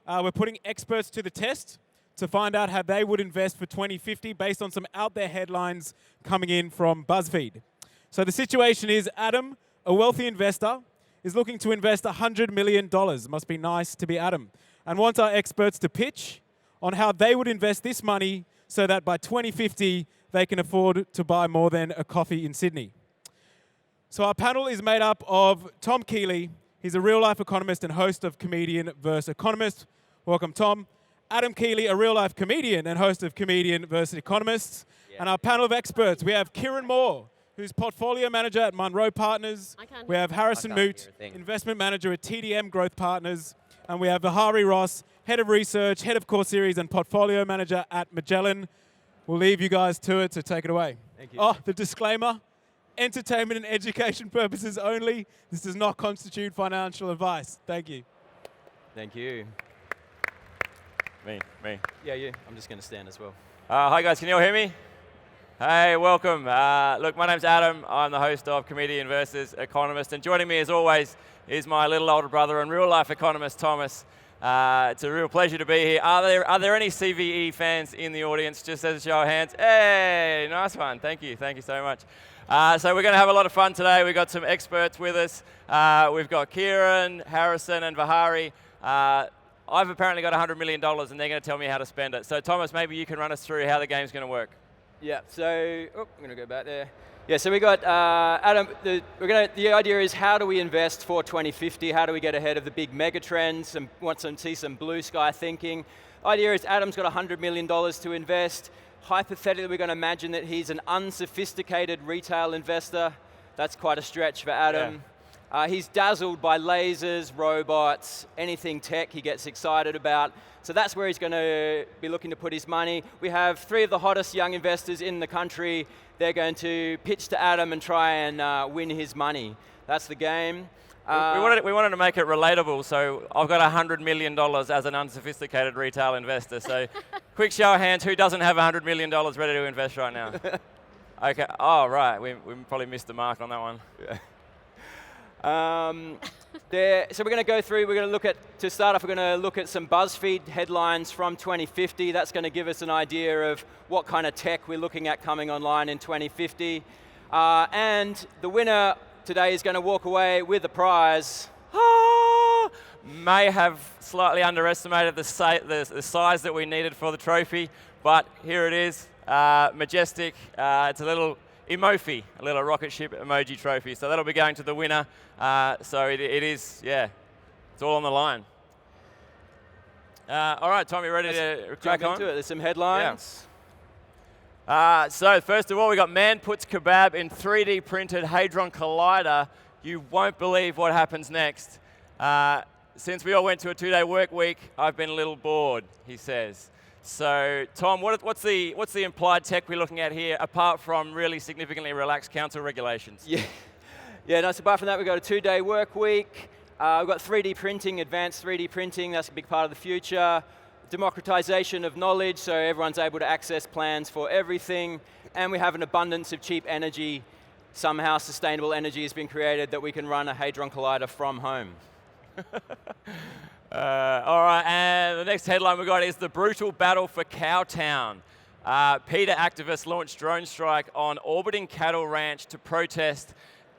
We're putting experts to the test to find out how they would invest for 2050 based on some out there headlines coming in from BuzzFeed. So the situation is Adam, a wealthy investor, is looking to invest $100 million. Must be nice to be Adam. And wants our experts to pitch on how they would invest this money so that by 2050 they can afford to buy more than a coffee in Sydney. So our panel is made up of Tom Keeley. He's a real-life economist and host of Comedian vs. Economist. Welcome, Tom. Adam Keeley, a real-life comedian and host of Comedian vs. Economist. Yeah. And our panel of experts, we have Kieran Moore, who's portfolio manager at Munro Partners. We have Harrison Moot, investment manager at TDM Growth Partners. And we have Vihari Ross, head of research, head of core series, and portfolio manager at Magellan. We'll leave you guys to it, so take it away. Thank you. Oh, the disclaimer. Entertainment and education purposes only. This does not constitute financial advice. Thank you. Thank you. Me. Yeah, you. I'm just going to stand as well. Hi guys, can you all hear me? Hey, welcome. Look, my name's Adam. I'm the host of Comedian vs. Economist, and joining me as always is my little older brother and real-life economist, Thomas. It's a real pleasure to be here. Are there any CVE fans in the audience? Just as a show of hands. Hey, nice one. Thank you so much. So we're going to have a lot of fun today. We've got some experts with us. We've got Kieran, Harrison, and Vihari. I've apparently got $100 million, and they're going to tell me how to spend it. So Thomas, maybe you can run us through how the game's going to work. Yeah. So I'm going to go back there. Yeah. So we got Adam. The idea is how do we invest for 2050? How do we get ahead of the big mega trends and see some blue sky thinking? Idea is Adam's got $100 million to invest. Hypothetically, we're going to imagine that he's an unsophisticated retail investor. That's quite a stretch for Adam. Yeah. He's dazzled by lasers, robots, anything tech he gets excited about. So that's where he's going to be looking to put his money. We have 3 of the hottest young investors in the country. They're going to pitch to Adam and try and win his money. That's the game. We wanted to make it relatable, so I've got $100 million as an unsophisticated retail investor. So quick show of hands, who doesn't have $100 million ready to invest right now? Okay, oh, right, we probably missed the mark on that one. Yeah. So we're going to go through, to start off, we're going to look at some BuzzFeed headlines from 2050. That's going to give us an idea of what kind of tech we're looking at coming online in 2050. And the winner today is going to walk away with a prize. May have slightly underestimated the size that we needed for the trophy, but here it is, majestic. It's a little emoji, a little rocket ship emoji trophy. So that'll be going to the winner. So it is, yeah, it's all on the line. All right, Tom, you ready to crack on? Into it. There's some headlines. Yeah. So first of all, we got man puts kebab in 3D printed Hadron Collider. You won't believe what happens next. Since we all went to a 2-day work week, I've been a little bored, he says. So, Tom, what's the implied tech we're looking at here, apart from really significantly relaxed council regulations? Yeah. No, so apart from that, we've got a 2-day work week. We've got 3D printing, advanced 3D printing. That's a big part of the future. Democratization of knowledge, so everyone's able to access plans for everything. And we have an abundance of cheap energy. Somehow sustainable energy has been created that we can run a Hadron Collider from home. All right, and the next headline we got is the brutal battle for Cowtown. PETA activists launched drone strike on orbiting cattle ranch to protest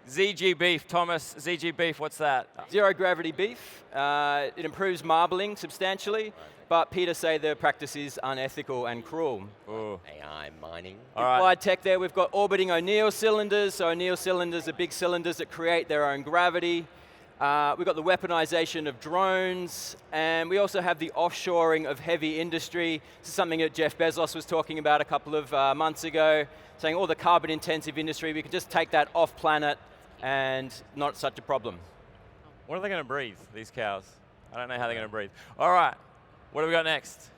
ZG beef. Thomas, ZG beef, what's that? Zero gravity beef. It improves marbling substantially, but PETA say the practice is unethical and cruel. Ooh. AI mining. Applied tech there, we've got orbiting O'Neill cylinders. So O'Neill cylinders are big cylinders that create their own gravity. We've got the weaponization of drones, and we also have the offshoring of heavy industry. This is something that Jeff Bezos was talking about a couple of months ago, saying all the carbon-intensive industry, we can just take that off-planet and not such a problem. What are they going to breathe, these cows? I don't know how they're going to breathe. All right, what do we got next?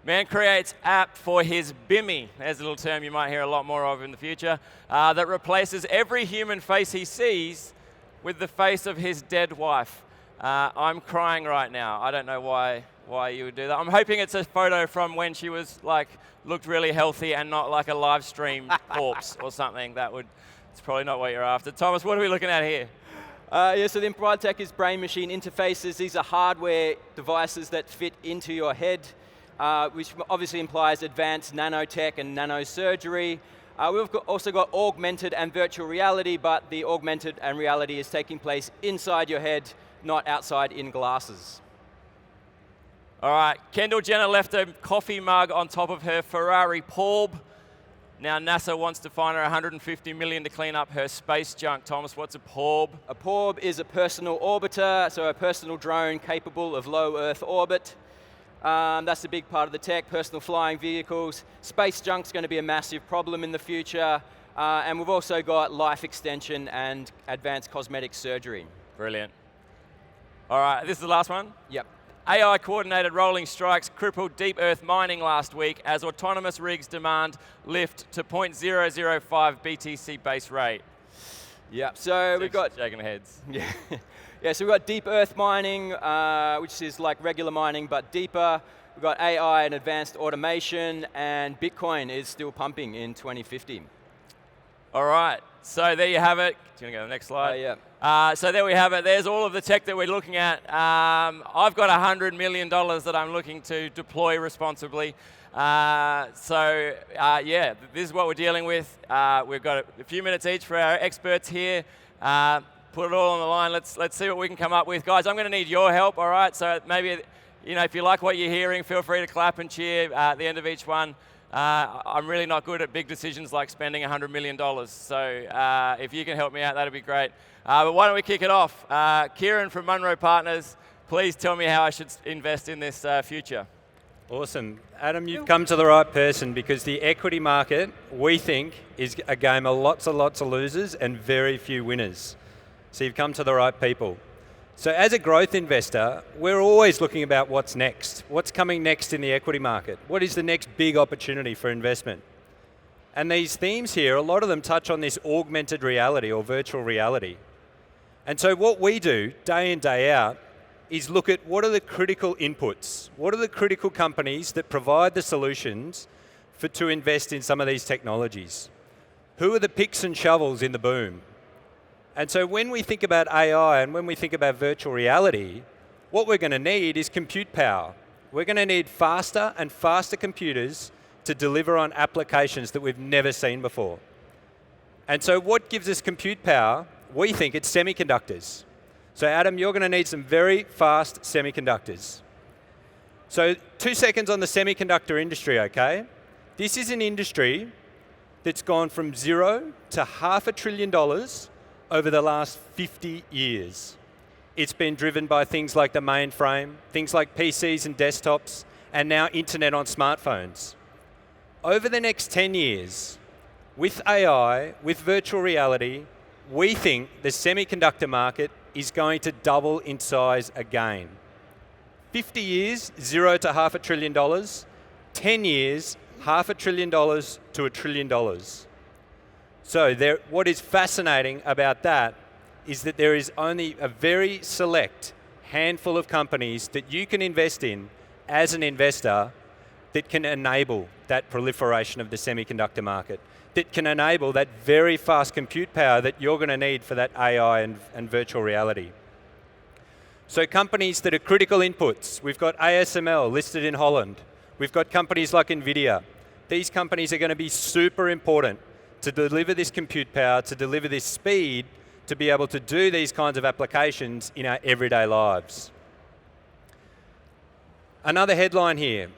Man creates app for his Bimmy. There's a little term you might hear a lot more of in the future, that replaces every human face he sees with the face of his dead wife. I'm crying right now. I don't know why you would do that. I'm hoping it's a photo from when she was looked really healthy and not like a live stream corpse or something. It's probably not what you're after. Thomas, what are we looking at here? So the implied tech is brain-machine interfaces. These are hardware devices that fit into your head, which obviously implies advanced nanotech and nanosurgery. Also got augmented and virtual reality, but the augmented and reality is taking place inside your head, not outside in glasses. All right, Kendall Jenner left a coffee mug on top of her Ferrari Porb. Now NASA wants to fine her $150 million to clean up her space junk. Thomas, what's a Porb? A Porb is a personal orbiter, so a personal drone capable of low Earth orbit. That's a big part of the tech, personal flying vehicles. Space junk's going to be a massive problem in the future. And we've also got life extension and advanced cosmetic surgery. Brilliant. All right, this is the last one? Yep. AI-coordinated rolling strikes crippled deep earth mining last week as autonomous rigs demand lift to 0.005 BTC base rate. Yeah, so we've got... Shaking heads. Yeah. Yeah, so we've got deep earth mining, which is like regular mining, but deeper. We've got AI and advanced automation, and Bitcoin is still pumping in 2050. All right, so there you have it. Do you want to go to the next slide? Yeah. So there we have it. There's all of the tech that we're looking at. I've got $100 million that I'm looking to deploy responsibly. Yeah, this is what we're dealing with. We've got a few minutes each for our experts here. Put it all on the line. Let's see what we can come up with. Guys, I'm going to need your help, all right? So maybe, if you like what you're hearing, feel free to clap and cheer at the end of each one. I'm really not good at big decisions like spending $100 million. So if you can help me out, that'd be great. But why don't we kick it off? Kieran from Munro Partners, please tell me how I should invest in this future. Awesome. Adam, you've come to the right person because the equity market, we think, is a game of lots of losers and very few winners. So you've come to the right people. So as a growth investor, we're always looking about what's next. What's coming next in the equity market? What is the next big opportunity for investment? And these themes here, a lot of them touch on this augmented reality or virtual reality. And so what we do day in, day out, is look at what are the critical inputs? What are the critical companies that provide the solutions to invest in some of these technologies? Who are the picks and shovels in the boom? And so when we think about AI and when we think about virtual reality, what we're going to need is compute power. We're going to need faster and faster computers to deliver on applications that we've never seen before. And so what gives us compute power? We think it's semiconductors. So Adam, you're going to need some very fast semiconductors. So 2 seconds on the semiconductor industry, okay? This is an industry that's gone from $0 to $500 billion over the last 50 years. It's been driven by things like the mainframe, things like PCs and desktops, and now internet on smartphones. Over the next 10 years, with AI, with virtual reality, we think the semiconductor market is going to double in size again. 50 years, $0 to $500 billion. 10 years, $500 billion to $1 trillion. So what is fascinating about that is that there is only a very select handful of companies that you can invest in as an investor that can enable that proliferation of the semiconductor market, that can enable that very fast compute power that you're going to need for that AI and virtual reality. So companies that are critical inputs, we've got ASML listed in Holland. We've got companies like NVIDIA. These companies are going to be super important to deliver this compute power, to deliver this speed, to be able to do these kinds of applications in our everyday lives. Another headline here,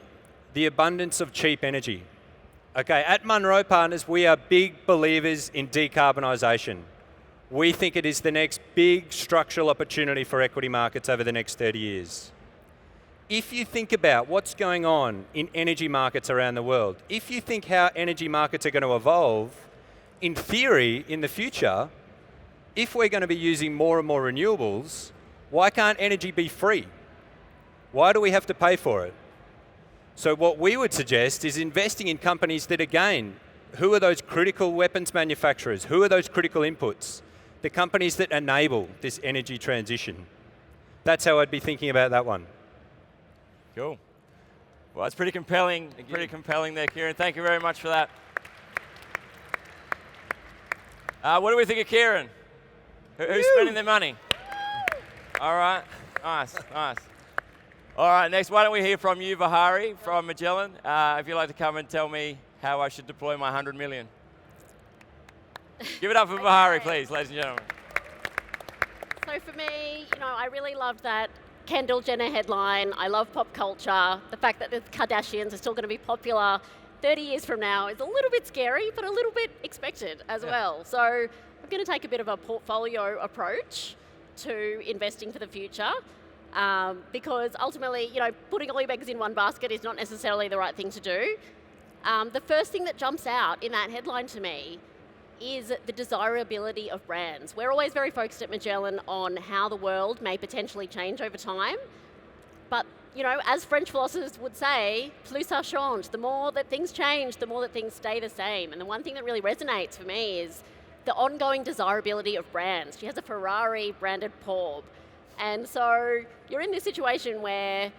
the abundance of cheap energy. Okay, at Munro Partners, we are big believers in decarbonisation. We think it is the next big structural opportunity for equity markets over the next 30 years. If you think about what's going on in energy markets around the world, if you think how energy markets are going to evolve, in theory, in the future, if we're going to be using more and more renewables, why can't energy be free? Why do we have to pay for it? So what we would suggest is investing in companies that, again, who are those critical weapons manufacturers? Who are those critical inputs? The companies that enable this energy transition. That's how I'd be thinking about that one. Cool. Well, it's pretty compelling. Pretty compelling there, Kieran. Thank you very much for that. What do we think of Kieran? Who's spending their money? All right, nice. All right, next, why don't we hear from you, Vihari from Magellan, if you'd like to come and tell me how I should deploy my 100 million. Give it up for Vihari, please, ladies and gentlemen. So for me, I really loved that Kendall Jenner headline. I love pop culture. The fact that the Kardashians are still going to be popular 30 years from now is a little bit scary, but a little bit expected as well. So I'm going to take a bit of a portfolio approach to investing for the future. Because ultimately, putting all your eggs in one basket is not necessarily the right thing to do. The first thing that jumps out in that headline to me is the desirability of brands. We're always very focused at Magellan on how the world may potentially change over time. But, as French philosophers would say, plus ça change. The more that things change, the more that things stay the same. And the one thing that really resonates for me is the ongoing desirability of brands. She has a Ferrari branded Porb. And so you're in this situation where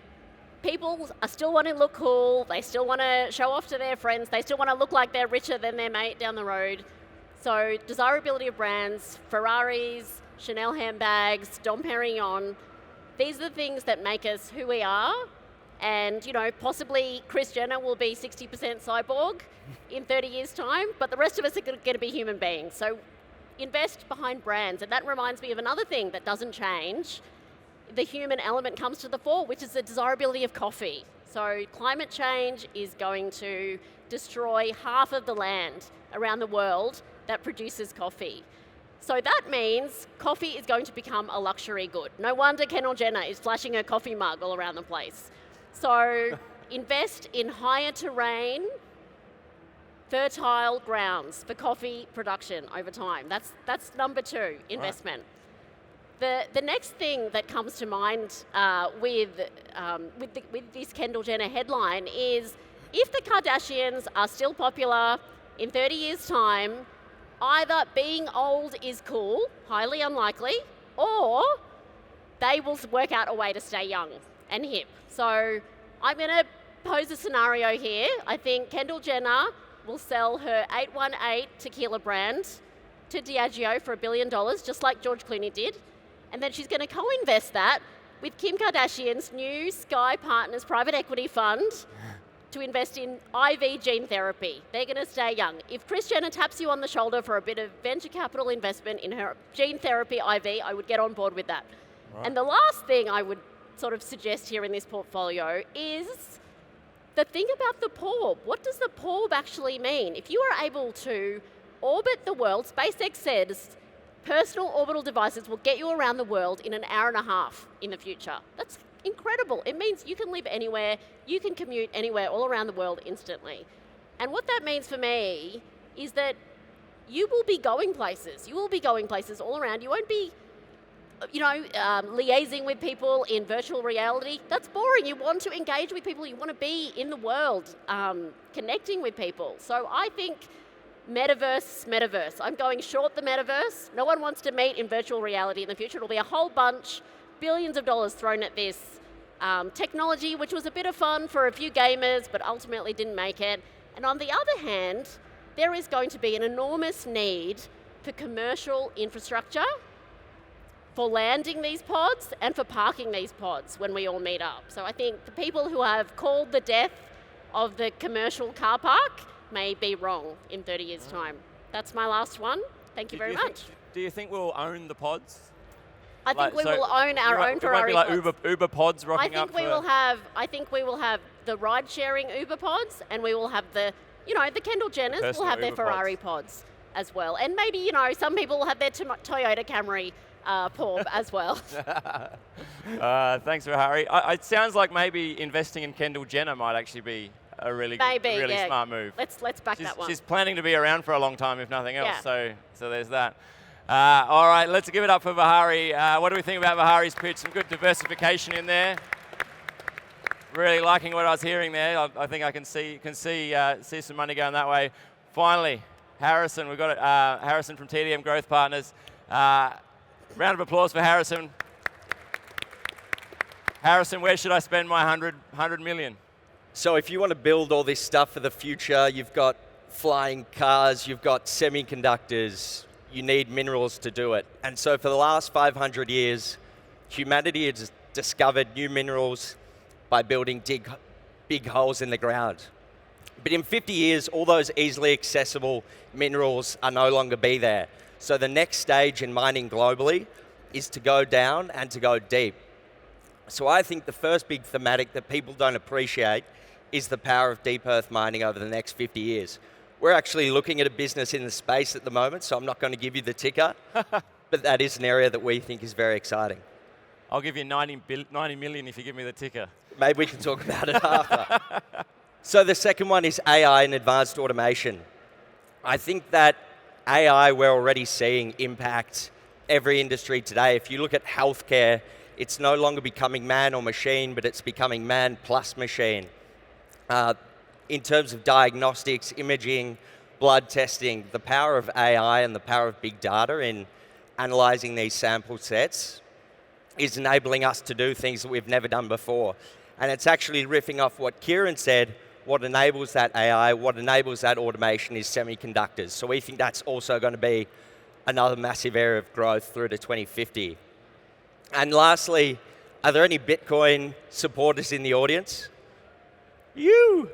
people are still want to look cool, they still want to show off to their friends, they still want to look like they're richer than their mate down the road. So desirability of brands, Ferraris, Chanel handbags, Dom Perignon, these are the things that make us who we are. And, possibly Kris Jenner will be 60% cyborg in 30 years' time, but the rest of us are going to be human beings. So invest behind brands. And that reminds me of another thing that doesn't change. The human element comes to the fore, which is the desirability of coffee. So climate change is going to destroy half of the land around the world that produces coffee. So that means coffee is going to become a luxury good. No wonder Kendall Jenner is flashing her coffee mug all around the place. So invest in higher terrain, fertile grounds for coffee production over time. That's number 2, investment. Right. The next thing that comes to mind with this Kendall Jenner headline is, if the Kardashians are still popular in 30 years' time, either being old is cool, highly unlikely, or they will work out a way to stay young and hip. So I'm going to pose a scenario here. I think Kendall Jenner will sell her 818 tequila brand to Diageo for $1 billion, just like George Clooney did. And then she's going to co-invest that with Kim Kardashian's new Sky Partners private equity fund to invest in IV gene therapy. They're going to stay young. If Kris Jenner taps you on the shoulder for a bit of venture capital investment in her gene therapy IV, I would get on board with that. Right. And the last thing I would sort of suggest here in this portfolio is the thing about the Porb. What does the Porb actually mean? If you are able to orbit the world, SpaceX says personal orbital devices will get you around the world in an hour and a half in the future. That's incredible. It means you can live anywhere, you can commute anywhere all around the world instantly. And what that means for me is that you will be going places. You will be going places all around. You won't be liaising with people in virtual reality. That's boring. You want to engage with people. You want to be in the world, connecting with people. So I think metaverse. I'm going short the metaverse. No one wants to meet in virtual reality in the future. It'll be a whole bunch, billions of dollars thrown at this technology, which was a bit of fun for a few gamers, but ultimately didn't make it. And on the other hand, there is going to be an enormous need for commercial infrastructure, for landing these pods and for parking these pods when we all meet up. So I think the people who have called the death of the commercial car park may be wrong in 30 years' time. That's my last one. Thank you very much. Do you think we'll own the pods? I think we will own our own Ferrari pods. It won't be like Uber pods rocking up. I think we will have the ride-sharing Uber pods, and we will have the Kendall Jenners will have their Ferrari pods as well. And maybe, some people will have their Toyota Camry Porb as well. Thanks, Vihari. It sounds like maybe investing in Kendall Jenner might actually be a really smart move. Let's back that one. She's planning to be around for a long time, if nothing else. Yeah. So there's that. All right, let's give it up for Vihari. What do we think about Vihari's pitch? Some good diversification in there. Really liking what I was hearing there. I think I can see some money going that way. Finally, Harrison. We've got Harrison from TDM Growth Partners. Round of applause for Harrison. Harrison, where should I spend my 100 million? So if you want to build all this stuff for the future, you've got flying cars, you've got semiconductors, you need minerals to do it. And so for the last 500 years, humanity has discovered new minerals by building big holes in the ground. But in 50 years, all those easily accessible minerals are no longer be there. So the next stage in mining globally is to go down and to go deep. So I think the first big thematic that people don't appreciate is the power of deep earth mining over the next 50 years. We're actually looking at a business in the space at the moment, so I'm not going to give you the ticker, but that is an area that we think is very exciting. I'll give you 90 million if you give me the ticker. Maybe we can talk about it after. So the second one is AI and advanced automation. I think that AI we're already seeing impact every industry today. If you look at healthcare, it's no longer becoming man or machine, but it's becoming man plus machine. In terms of diagnostics, imaging, blood testing, the power of AI and the power of big data in analyzing these sample sets is enabling us to do things that we've never done before. And it's actually riffing off what Kieran said. What enables that AI, what enables that automation is semiconductors. So we think that's also going to be another massive area of growth through to 2050. And lastly, are there any Bitcoin supporters in the audience? You!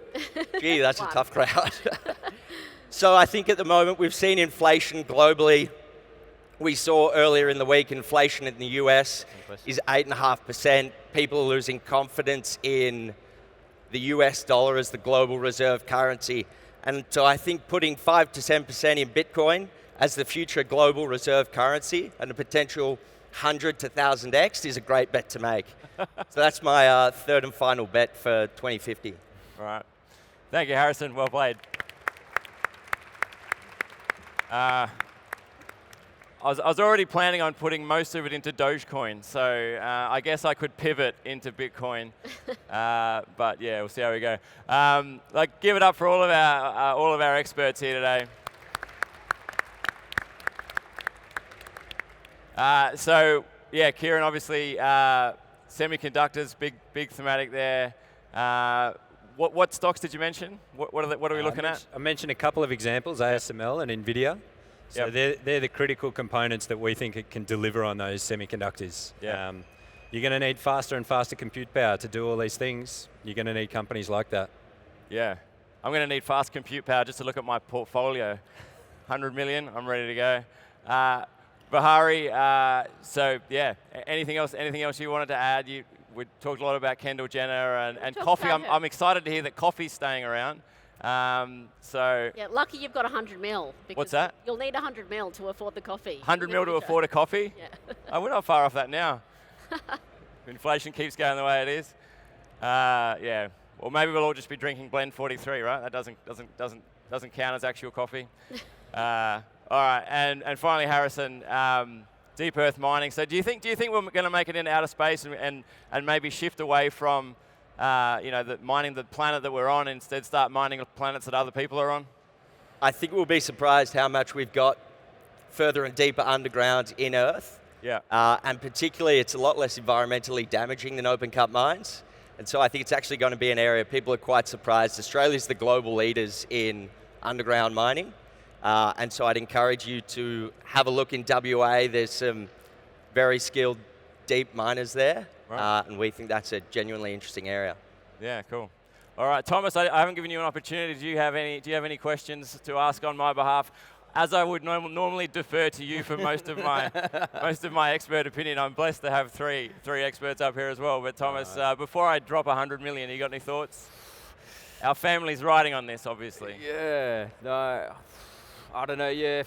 Gee, that's a tough crowd. So I think at the moment we've seen inflation globally. We saw earlier in the week inflation in the US is 8.5%. People are losing confidence in the US dollar as the global reserve currency. And so I think putting 5 to 10% in Bitcoin as the future global reserve currency and a potential 100 to 1,000x is a great bet to make. So that's my third and final bet for 2050. All right. Thank you, Harrison. Well played. I was already planning on putting most of it into Dogecoin, so I guess I could pivot into Bitcoin. But yeah, we'll see how we go. Give it up for all of our experts here today. So yeah, Kieran, obviously semiconductors, big thematic there. What stocks did you mention? What are we looking at? I mentioned a couple of examples, ASML and NVIDIA. So they're the critical components that we think it can deliver on those semiconductors. Yeah. You're going to need faster and faster compute power to do all these things. You're going to need companies like that. Yeah. I'm going to need fast compute power just to look at my portfolio. 100 million, I'm ready to go. Vihari, so yeah, anything else you wanted to add? We talked a lot about Kendall Jenner and coffee. I'm excited to hear that coffee's staying around. Yeah, lucky you've got 100 mil. What's that? You'll need 100 mil to afford the coffee. 100 mil to afford a coffee? Yeah. We're not far off that now. Inflation keeps going the way it is. Yeah. Well, maybe we'll all just be drinking Blend 43, right? That doesn't count as actual coffee. All right, and finally, Harrison, deep earth mining. So do you think we're going to make it into outer space and maybe shift away from mining the planet that we're on, instead start mining planets that other people are on? I think we'll be surprised how much we've got further and deeper underground in Earth. Yeah. And particularly, it's a lot less environmentally damaging than open cut mines. And so I think it's actually going to be an area people are quite surprised. Australia's the global leaders in underground mining. And so I'd encourage you to have a look in WA. There's some very skilled deep miners there. Right. And we think that's a genuinely interesting area. Yeah, cool. All right, Thomas, I haven't given you an opportunity. Do you have any questions to ask on my behalf? As I would normally defer to you for most of my expert opinion, I'm blessed to have three experts up here as well. But Thomas, before I drop 100 million, you got any thoughts? Our family's riding on this, obviously. Yeah, no, I don't know. Yeah,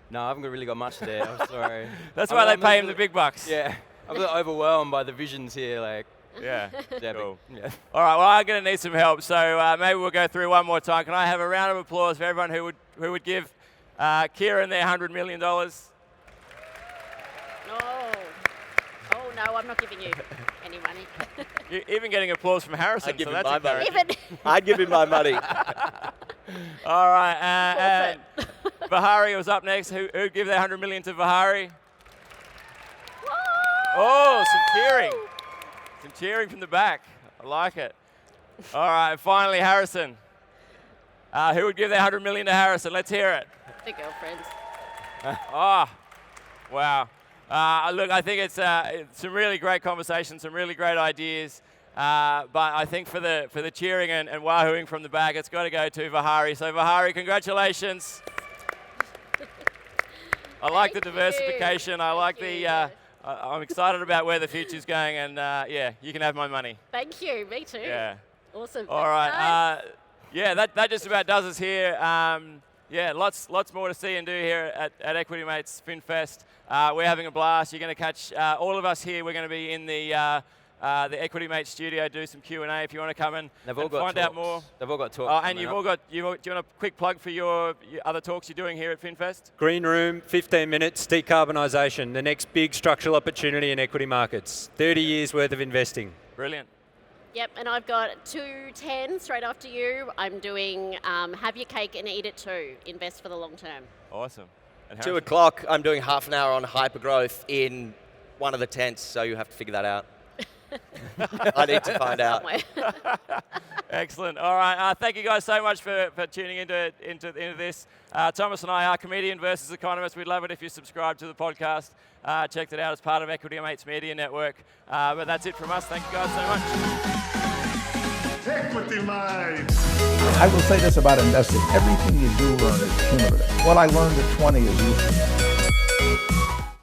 no, I haven't really got much there. I'm sorry. That's why they pay him the big bucks. Yeah, I'm a little overwhelmed by the visions here. Like, yeah, cool. Yeah. All right, well, I'm going to need some help, so maybe we'll go through one more time. Can I have a round of applause for everyone who would give Kieran their $100 million? No. Oh, no, I'm not giving you any money. You're even getting applause from Harrison. I'd give so him that's my money. Even I'd give him my money. All right, Vihari was up next. Who'd give their 100 million to Vihari? Oh, some cheering. Some cheering from the back. I like it. All right, finally, Harrison. Who would give their 100 million to Harrison? Let's hear it. The girlfriends. Oh, wow. Look, I think it's some really great conversations, some really great ideas. But I think for the cheering and wahooing from the back, it's got to go to Vihari. So Vihari, congratulations. I like the diversification. I like I'm excited about where the future's going, and yeah, you can have my money. Thank you. Me too. Yeah. Awesome. All right. Yeah, that just about does us here. Yeah, lots more to see and do here at Equity Mates FinFest. We're having a blast. You're going to catch all of us here. We're going to be in the Equity Mates studio, do some Q&A if you want to come in and find out more. They've all got talks. And you've all got, do you want a quick plug for your other talks you're doing here at FinFest? Green Room, 15 minutes, decarbonisation, the next big structural opportunity in equity markets. 30 years worth of investing. Brilliant. Yep, and I've got 2:10 straight after you. I'm doing Have Your Cake and Eat It Too, Invest for the Long Term. Awesome. And 2 o'clock, I'm doing half an hour on hypergrowth in one of the tents, so you have to figure that out. I need to find out. Excellent. All right. Thank you guys so much for tuning into this. Thomas and I are Comedian versus Economist. We'd love it if you subscribe to the podcast. Checked it out as part of Equity Mates Media Network. But that's it from us. Thank you guys so much. Equity Mates. I will say this about investing. Everything you do learn is cumulative. What I learned at 20 is useful.